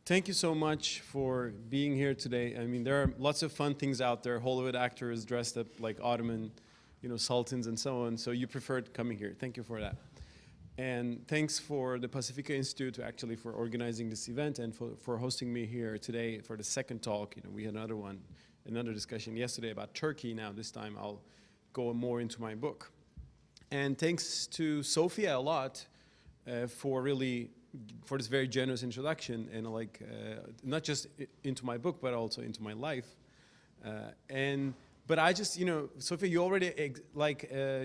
Thank you so much for being here today. I mean, there are lots of fun things out there. Hollywood actors dressed up like Ottoman, sultans and so on. So you preferred coming here. Thank you for that. And thanks for the Pacifica Institute actually for organizing this event and for hosting me here today for the second talk. We had another discussion yesterday about Turkey. Now this time I'll go more into my book. And thanks to Sophia a lot for this very generous introduction and not just into my book but also into my life. But I just, Sophia, you already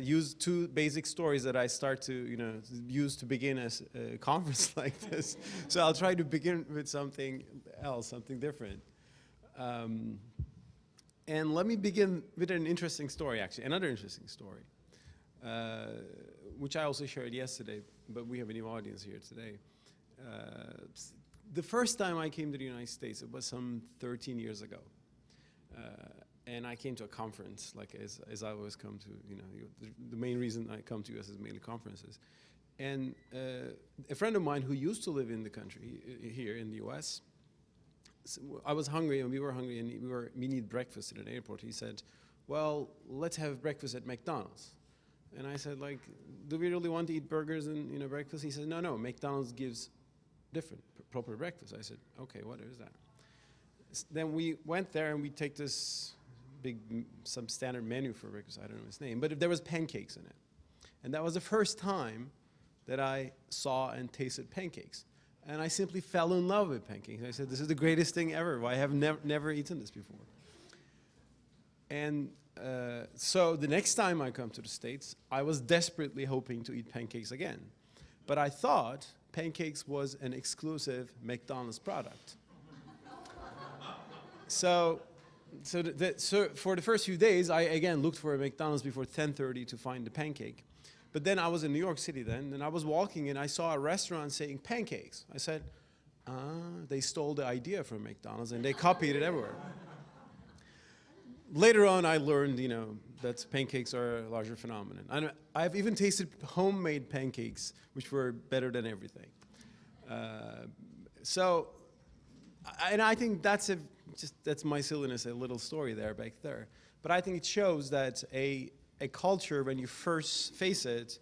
used two basic stories that I start to, use to begin a conference like this. So I'll try to begin with something else, something different. And let me begin with an interesting story, actually, another interesting story, which I also shared yesterday, but we have a new audience here today. The first time I came to the United States, it was some 13 years ago. And I came to a conference, as I always come to, the main reason I come to US is mainly conferences. And a friend of mine who used to live in the country, here in the US, I was hungry and we were hungry and we need breakfast at an airport. He said, well, let's have breakfast at McDonald's. And I said, do we really want to eat burgers and breakfast? He said, no, McDonald's gives different, proper breakfast. I said, okay, what is that? Then we went there and we take this some standard menu for breakfast, I don't know its name, but there was pancakes in it. And that was the first time that I saw and tasted pancakes. And I simply fell in love with pancakes. I said, this is the greatest thing ever. I have never eaten this before. And so the next time I come to the States, I was desperately hoping to eat pancakes again. But I thought pancakes was an exclusive McDonald's product. So for the first few days, I again looked for a McDonald's before 10:30 to find the pancake. But then I was in New York City then, and I was walking and I saw a restaurant saying pancakes. I said, they stole the idea from McDonald's and they copied it everywhere. Later on, I learned, that pancakes are a larger phenomenon. And I've even tasted homemade pancakes, which were better than everything. And I think that's my silliness, a little story there, back there. But I think it shows that a culture, when you first face it,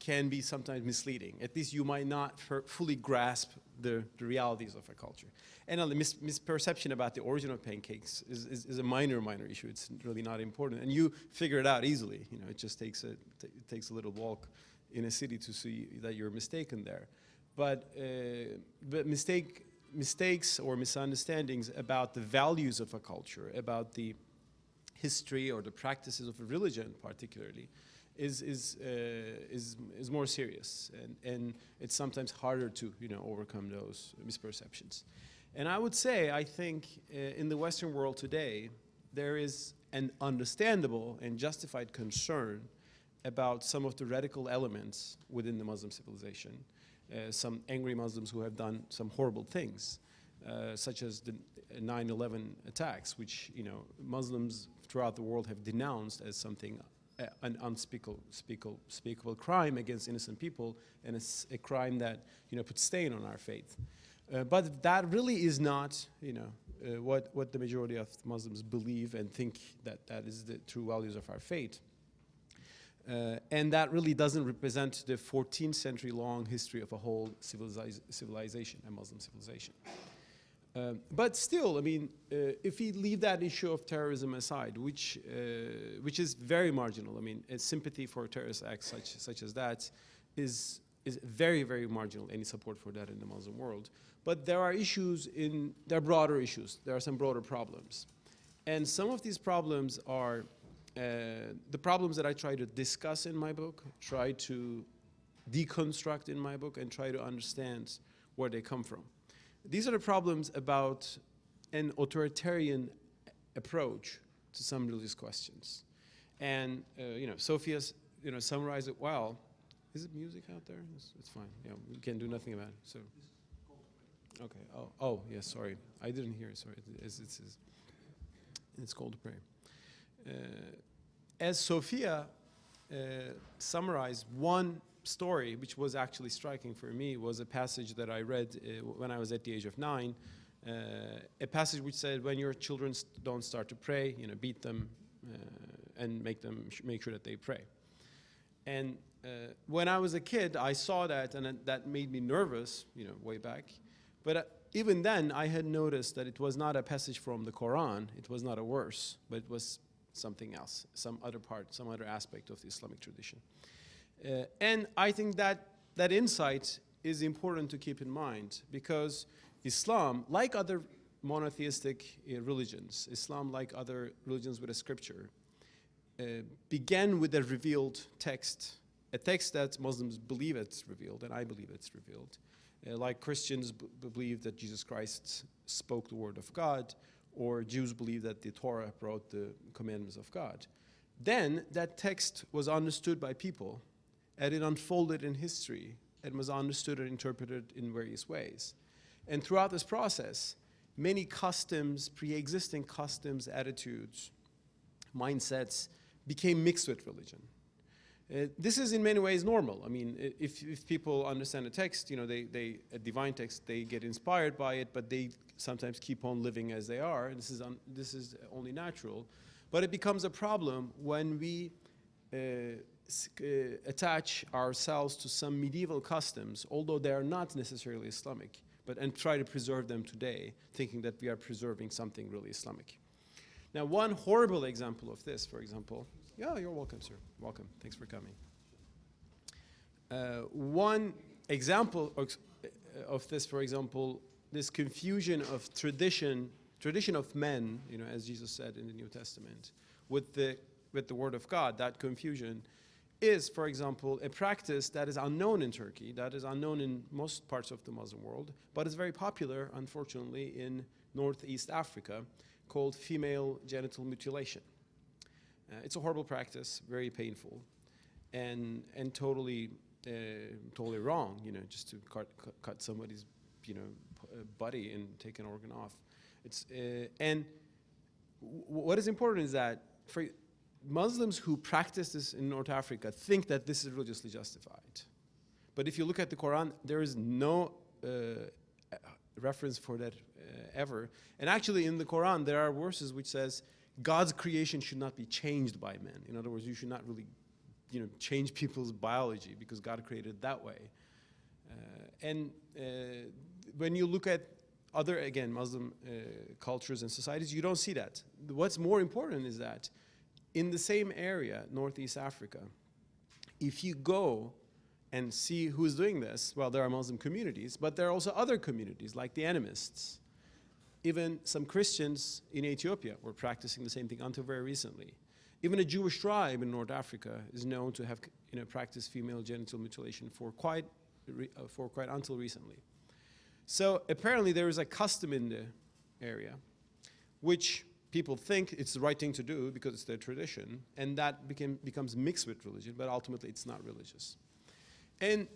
can be sometimes misleading. At least you might not fully grasp the realities of a culture. And the misperception about the origin of pancakes is a minor issue. It's really not important. And you figure it out easily. It just takes a little walk in a city to see that you're mistaken there. But mistakes or misunderstandings about the values of a culture, about the history or the practices of a religion particularly, is more serious, and it's sometimes harder to overcome those misperceptions. And I would say, I think in the Western world today, there is an understandable and justified concern about some of the radical elements within the Muslim civilization. Some angry Muslims who have done some horrible things, such as the 9/11 attacks, which Muslims throughout the world have denounced as something, an unspeakable crime against innocent people, and it's a crime that puts stain on our faith. But that really is not what the majority of Muslims believe and think that is the true values of our faith. And that really doesn't represent the 14th century long history of a whole civilization, a Muslim civilization. But still, I mean, if we leave that issue of terrorism aside, which is very marginal, I mean, a sympathy for terrorist acts such as that is very, very marginal, any support for that in the Muslim world. But there are there are broader issues. There are some broader problems. And some of these problems are the problems that I try to discuss in my book, try to deconstruct in my book, and try to understand where they come from. These are the problems about an authoritarian approach to some religious questions. And, Sophia's, summarized it well. Is it music out there? It's fine. Yeah, we can do nothing about it. So, okay. Oh, yes. Sorry, I didn't hear it. Sorry. It's called to pray. As Sophia summarized, one story, which was actually striking for me, was a passage that I read when I was at the age of 9. A passage which said, when your children don't start to pray, beat them and make sure that they pray. And when I was a kid, I saw that, and that made me nervous, way back. But even then, I had noticed that it was not a passage from the Quran. It was not a verse, but it was something else, some other part, some other aspect of the Islamic tradition. And I think that insight is important to keep in mind, because Islam, like other monotheistic religions, Islam, like other religions with a scripture, began with a revealed text, a text that Muslims believe it's revealed, and I believe it's revealed. Like Christians believe that Jesus Christ spoke the word of God, or Jews believe that the Torah brought the commandments of God. Then that text was understood by people, and it unfolded in history, and was understood and interpreted in various ways. And throughout this process, many customs, pre-existing customs, attitudes, mindsets became mixed with religion. This is in many ways normal. I mean, if people understand a text, a divine text, they get inspired by it, but they sometimes keep on living as they are. This is only natural. But it becomes a problem when we attach ourselves to some medieval customs, although they are not necessarily Islamic, and try to preserve them today, thinking that we are preserving something really Islamic. Now, one horrible example of this, for example, yeah, you're welcome, sir. Welcome. Thanks for coming. One example of this, for example, this confusion of tradition of men, as Jesus said in the New Testament, with the Word of God. That confusion is, for example, a practice that is unknown in Turkey, that is unknown in most parts of the Muslim world, but is very popular, unfortunately, in Northeast Africa, called female genital mutilation. It's a horrible practice, very painful, and totally wrong. Just to cut somebody's body and take an organ off. And what is important is that for Muslims who practice this in North Africa think that this is religiously justified. But if you look at the Quran, there is no reference for that ever. And actually, in the Quran, there are verses which says God's creation should not be changed by men. In other words, you should not really, change people's biology because God created it that way. When you look at other, again, Muslim cultures and societies, you don't see that. What's more important is that in the same area, Northeast Africa, if you go and see who's doing this, well, there are Muslim communities, but there are also other communities like the animists. Even some Christians in Ethiopia were practicing the same thing until very recently. Even a Jewish tribe in North Africa is known to have practiced female genital mutilation for quite until recently. So apparently there is a custom in the area which people think it's the right thing to do because it's their tradition, and that becomes mixed with religion, but ultimately it's not religious. And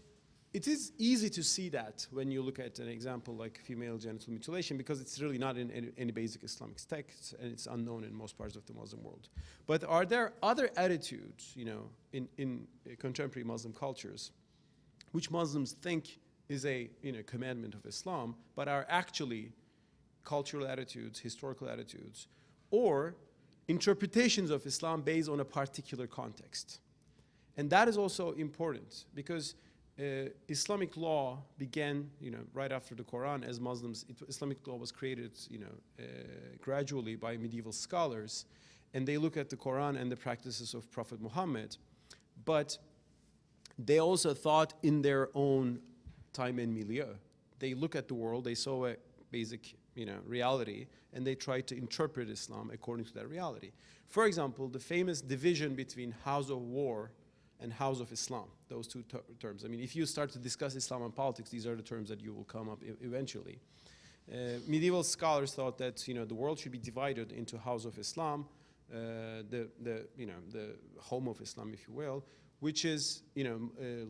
it is easy to see that when you look at an example like female genital mutilation, because it's really not in any basic Islamic texts, and it's unknown in most parts of the Muslim world. But are there other attitudes, in contemporary Muslim cultures, which Muslims think is a commandment of Islam, but are actually cultural attitudes, historical attitudes, or interpretations of Islam based on a particular context? And that is also important because Islamic law began, right after the Quran. As Muslims, Islamic law was created, gradually by medieval scholars, and they look at the Quran and the practices of Prophet Muhammad, but they also thought in their own time and milieu. They look at the world, they saw a basic, reality, and they tried to interpret Islam according to that reality. For example, the famous division between House of War and House of Islam, those two terms. I mean, if you start to discuss Islam and politics, these are the terms that you will come up eventually. Medieval scholars thought that the world should be divided into House of Islam, the home of Islam, if you will, which is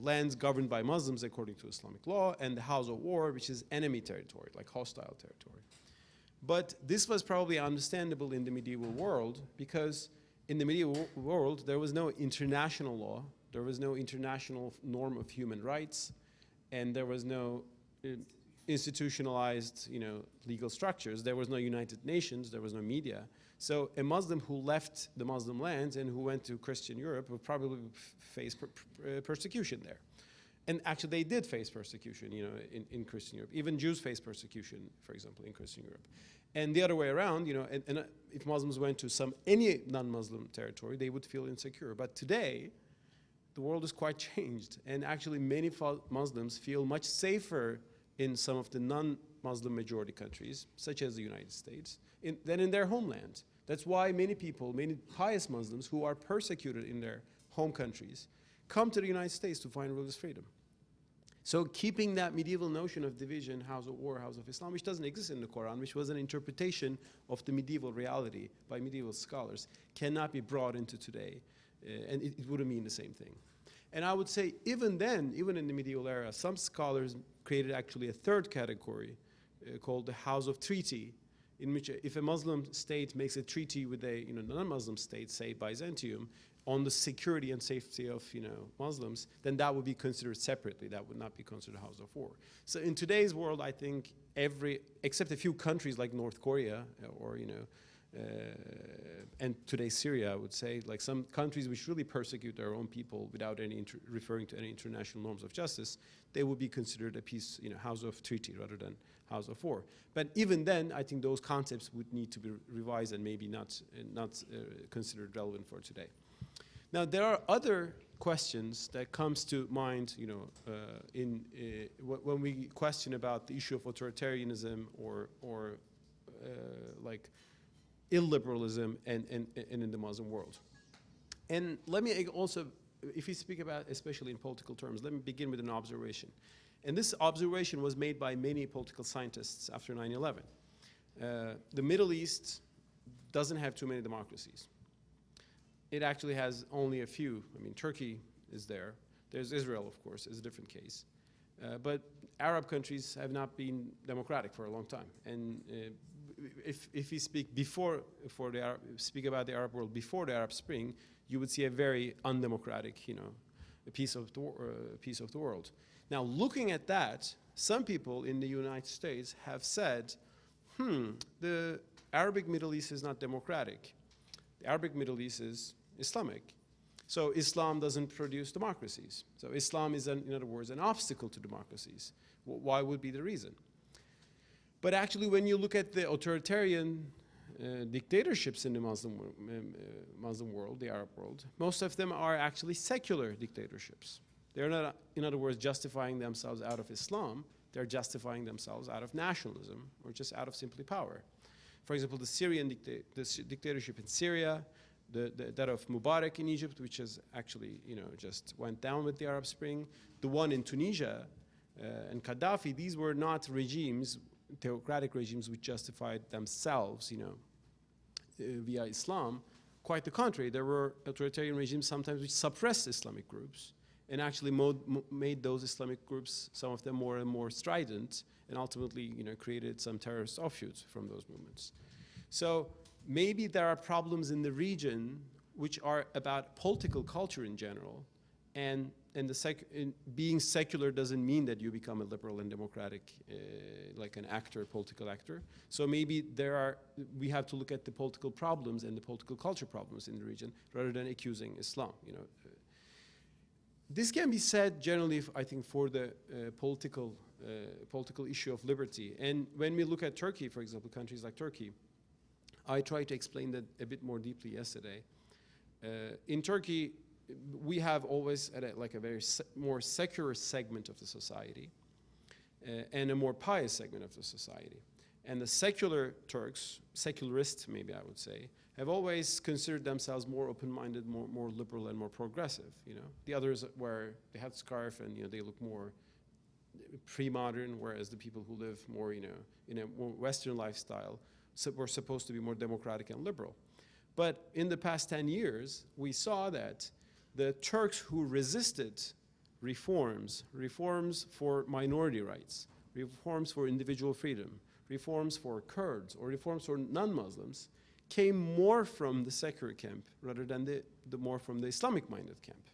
lands governed by Muslims according to Islamic law, and the House of War, which is enemy territory, like hostile territory. But this was probably understandable in the medieval world because in the medieval world there was no international law There was no international norm of human rights, and there was no institutionalized, legal structures. There was no United Nations. There was no media. So a Muslim who left the Muslim lands and who went to Christian Europe would probably face persecution there. And actually, they did face persecution, in Christian Europe. Even Jews faced persecution, for example, in Christian Europe. And the other way around, and if Muslims went to any non-Muslim territory, they would feel insecure. But today, the world is quite changed. And actually, many Muslims feel much safer in some of the non-Muslim majority countries, such as the United States, than in their homeland. That's why many people, many pious Muslims who are persecuted in their home countries, come to the United States to find religious freedom. So keeping that medieval notion of division, house of war, house of Islam, which doesn't exist in the Quran, which was an interpretation of the medieval reality by medieval scholars, cannot be brought into today, and it wouldn't mean the same thing. And I would say even then, even in the medieval era, some scholars created actually a third category called the house of treaty, in which if a Muslim state makes a treaty with a non-Muslim state, say Byzantium, on the security and safety of Muslims, then that would be considered separately. That would not be considered a house of war. So in today's world, I think except a few countries like North Korea or and today's Syria, I would say, like some countries which really persecute their own people without referring to any international norms of justice, they would be considered a peace, house of treaty rather than house of war. But even then, I think those concepts would need to be revised and maybe not considered relevant for today. Now, there are other questions that comes to mind, when we question about the issue of authoritarianism or like illiberalism and in the Muslim world. And let me also, if we speak about, especially in political terms, let me begin with an observation. And this observation was made by many political scientists after 9/11. The Middle East doesn't have too many democracies. It actually has only a few. I mean, Turkey is there. There's Israel, of course, is a different case. But Arab countries have not been democratic for a long time. And if we speak speak about the Arab world before the Arab Spring, you would see a very undemocratic, piece of the world. Now, looking at that, some people in the United States have said, the Arabic Middle East is not democratic. The Arabic Middle East is Islamic. So Islam doesn't produce democracies. So Islam is, in other words, an obstacle to democracies. Why would be the reason? But actually, when you look at the authoritarian dictatorships in the Muslim world, the Arab world, most of them are actually secular dictatorships. They're not, in other words, justifying themselves out of Islam. They're justifying themselves out of nationalism or just out of simply power. For example, the Syrian dictatorship in Syria, that of Mubarak in Egypt, which has actually, just went down with the Arab Spring, the one in Tunisia and Gaddafi, these were not regimes, theocratic regimes, which justified themselves, via Islam. Quite the contrary, there were authoritarian regimes sometimes which suppressed Islamic groups and actually made those Islamic groups, some of them more and more strident, and ultimately, created some terrorist offshoots from those movements. So maybe there are problems in the region which are about political culture in general, and being secular doesn't mean that you become a liberal and democratic, like an actor, political actor. So maybe we have to look at the political problems and the political culture problems in the region rather than accusing Islam. This can be said generally, I think, for the political issue of liberty. And when we look at Turkey, for example, countries like Turkey, I tried to explain that a bit more deeply yesterday. In Turkey, we have always had a very more secular segment of the society and a more pious segment of the society. And the secular Turks, secularists maybe I would say, have always considered themselves more open-minded, more liberal and more progressive. The others wear the headscarf and they look more pre-modern, whereas the people who live more in a more Western lifestyle were supposed to be more democratic and liberal. But in the past 10 years, we saw that the Turks who resisted reforms for minority rights, reforms for individual freedom, reforms for Kurds, or reforms for non-Muslims, came more from the secular camp rather than the more from the Islamic-minded camp.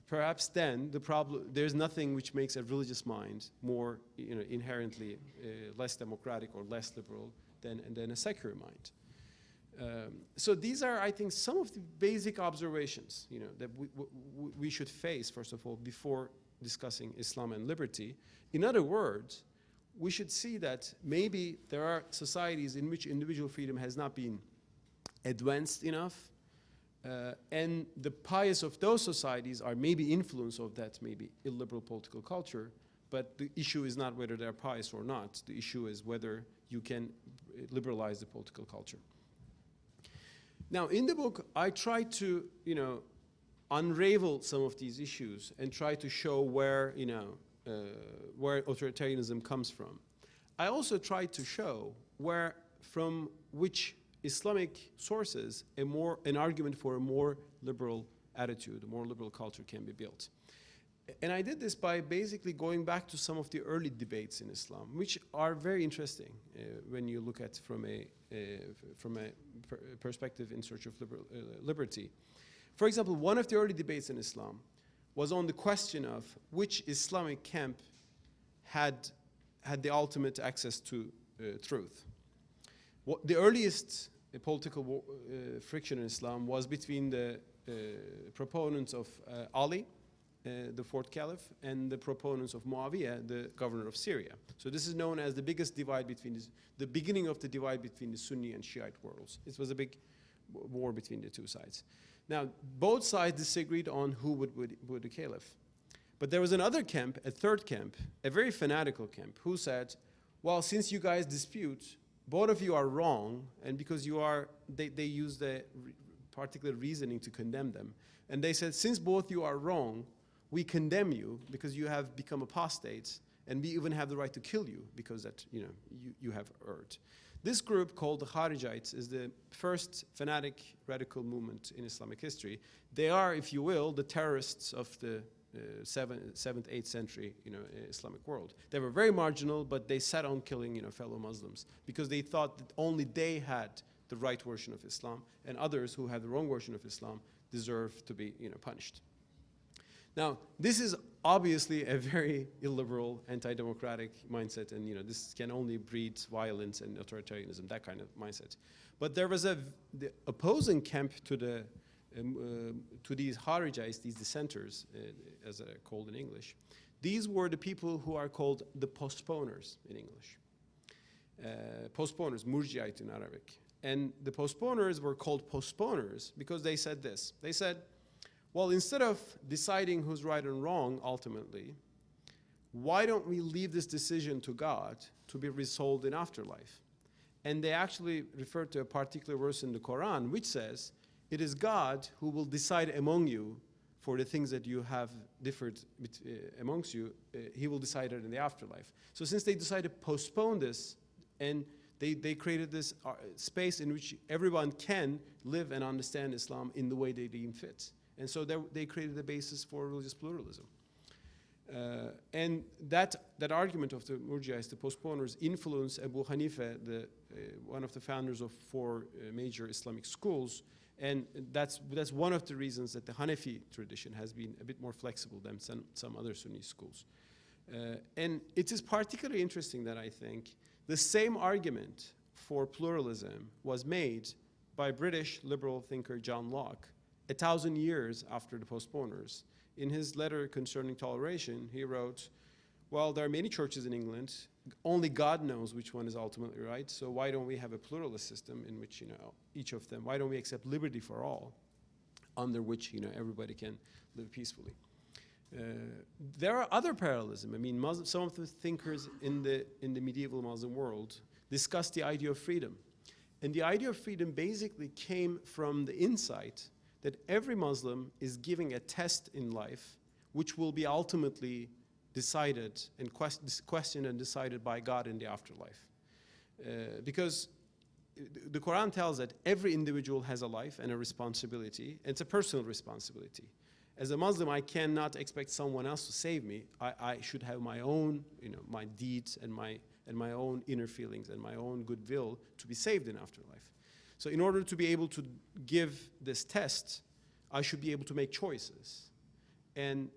perhaps then the problem, there's nothing which makes a religious mind more, inherently less democratic or less liberal than a secular mind. So these are, I think, some of the basic observations, that we should face, first of all, before discussing Islam and liberty. In other words, we should see that maybe there are societies in which individual freedom has not been advanced enough, and the pious of those societies are maybe influence of that maybe illiberal political culture, but the issue is not whether they're pious or not. The issue is whether you can liberalize the political culture. Now, in the book, I try to, unravel some of these issues and try to show where authoritarianism comes from. I also try to show from which Islamic sources an argument for a more liberal attitude, a more liberal culture can be built. And I did this by basically going back to some of the early debates in Islam, which are very interesting when you look at from a perspective in search of liberty. For example, one of the early debates in Islam was on the question of which Islamic camp had the ultimate access to truth. The earliest political friction in Islam was between the proponents of Ali, the fourth caliph, and the proponents of Muawiyah, the governor of Syria. So this is known as the biggest divide between the beginning of the divide between the Sunni and Shiite worlds. It was a big war between the two sides. Now, both sides disagreed on who would be the caliph. But there was another camp, a third camp, a very fanatical camp, who said, well, since you guys dispute, both of you are wrong, and because they used the particular reasoning to condemn them. And they said, since both you are wrong, we condemn you because you have become apostates, and we even have the right to kill you because that you have erred. This group called the Kharijites is the first fanatic radical movement in Islamic history. They are, if you will, the terrorists of the 7th, 8th century Islamic world. They were very marginal, but they set on killing fellow Muslims because they thought that only they had the right version of Islam, and others who had the wrong version of Islam deserved to be punished. Now, this is obviously a very illiberal, anti-democratic mindset, and this can only breed violence and authoritarianism, that kind of mindset. But there was the opposing camp to these Kharijites, these dissenters, as they're called in English. These were the people who are called the postponers in English. Postponers, murjiite in Arabic. And the postponers were called postponers because they said this. They said, well, instead of deciding who's right and wrong ultimately, why don't we leave this decision to God to be resolved in afterlife? And they actually referred to a particular verse in the Quran which says, it is God who will decide among you for the things that you have differed amongst you. He will decide it in the afterlife. So since they decided to postpone this, and they created this space in which everyone can live and understand Islam in the way they deem fit. And so they created the basis for religious pluralism. And that argument of the Murji'ites, the postponers, influenced Abu Hanifa, one of the founders of 4 major Islamic schools. And that's one of the reasons that the Hanafi tradition has been a bit more flexible than some other Sunni schools. And it is particularly interesting that I think the same argument for pluralism was made by British liberal thinker John Locke 1,000 years after the postponers. In his letter concerning toleration, he wrote, well, there are many churches in England. Only God knows which one is ultimately right. So why don't we have a pluralist system in which, each of them, why don't we accept liberty for all, under which, everybody can live peacefully? There are other parallelism. I mean, some of the thinkers in the medieval Muslim world discussed the idea of freedom. And the idea of freedom basically came from the insight that every Muslim is giving a test in life which will be ultimately decided and questioned and decided by God in the afterlife. Because the Quran tells that every individual has a life and a responsibility. It's a personal responsibility. As a Muslim, I cannot expect someone else to save me. I should have my own, my deeds and my own inner feelings and my own goodwill to be saved in afterlife. So in order to be able to give this test, I should be able to make choices. And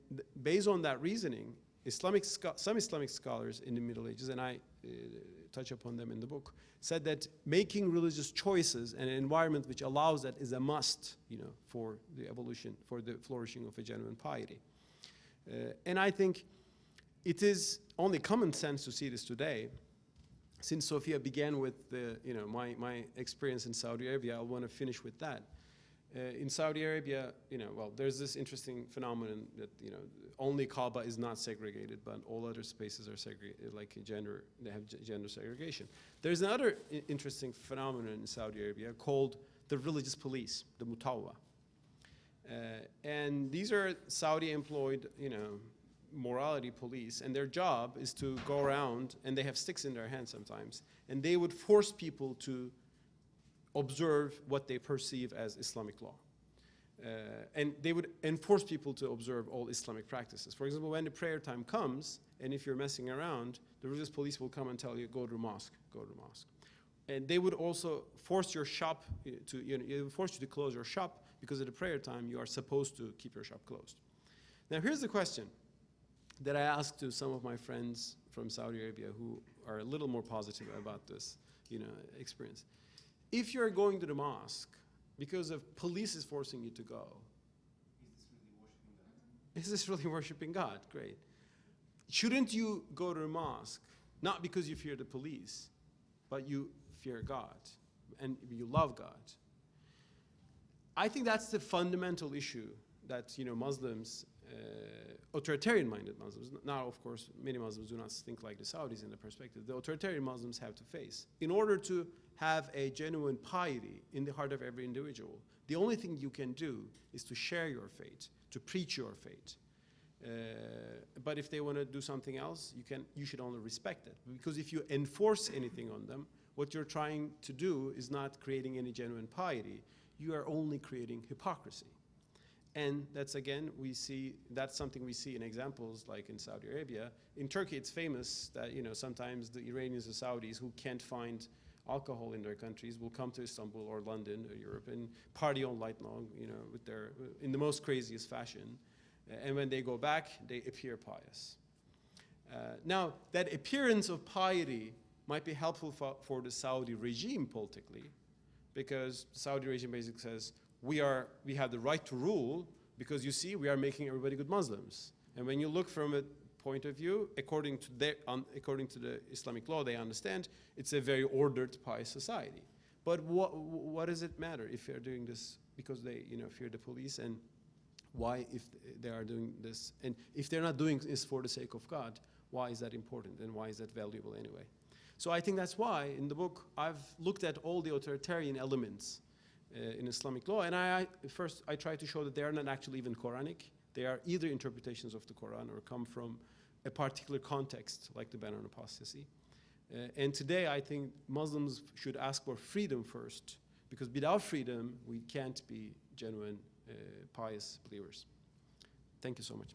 based on that reasoning, some Islamic scholars in the Middle Ages, and I touch upon them in the book, said that making religious choices and an environment which allows that is a must, for the evolution, for the flourishing of a genuine piety. And I think it is only common sense to see this today. Since Sophia began with my experience in Saudi Arabia, I want to finish with that. In Saudi Arabia, well, there's this interesting phenomenon that, only Kaaba is not segregated, but all other spaces are segregated, like gender, they have gender segregation. There's another interesting phenomenon in Saudi Arabia called the religious police, the mutawwa. And these are Saudi-employed, morality police, and their job is to go around, and they have sticks in their hands sometimes, and they would force people to observe what they perceive as Islamic law. And they would enforce people to observe all Islamic practices. For example, when the prayer time comes, and if you're messing around, the religious police will come and tell you, go to the mosque, go to the mosque. And they would also force your shop to, force you to close your shop, because at the prayer time, you are supposed to keep your shop closed. Now, here's the question that I asked to some of my friends from Saudi Arabia who are a little more positive about this, experience. If you're going to the mosque because of police is forcing you to go, is this really worshiping God? Great. Shouldn't you go to the mosque not because you fear the police, but you fear God and you love God? I think that's the fundamental issue that Muslims, authoritarian-minded Muslims, now of course many Muslims do not think like the Saudis in the perspective, the authoritarian Muslims have to face. In order to have a genuine piety in the heart of every individual, the only thing you can do is to share your faith, to preach your faith. But if they want to do something else, you should only respect it. Because if you enforce anything on them, what you're trying to do is not creating any genuine piety. You are only creating hypocrisy. And that's, again, that's something we see in examples like in Saudi Arabia. In Turkey, it's famous that, sometimes the Iranians or Saudis who can't find alcohol in their countries will come to Istanbul or London or Europe and party all night long, in the most craziest fashion. And when they go back, they appear pious. Now, that appearance of piety might be helpful for the Saudi regime politically, because the Saudi regime basically says, we have the right to rule because, you see, we are making everybody good Muslims. And when you look from a point of view, according to the Islamic law, they understand it's a very ordered, pious society. But what does it matter if they're doing this because they fear the police, and why, if they are doing this, and if they're not doing this for the sake of God, why is that important and why is that valuable anyway? So I think that's why in the book I've looked at all the authoritarian elements in Islamic law, and first I try to show that they are not actually even Quranic. They are either interpretations of the Quran or come from a particular context, like the ban on apostasy. And today I think Muslims should ask for freedom first, because without freedom we can't be genuine, pious believers. Thank you so much.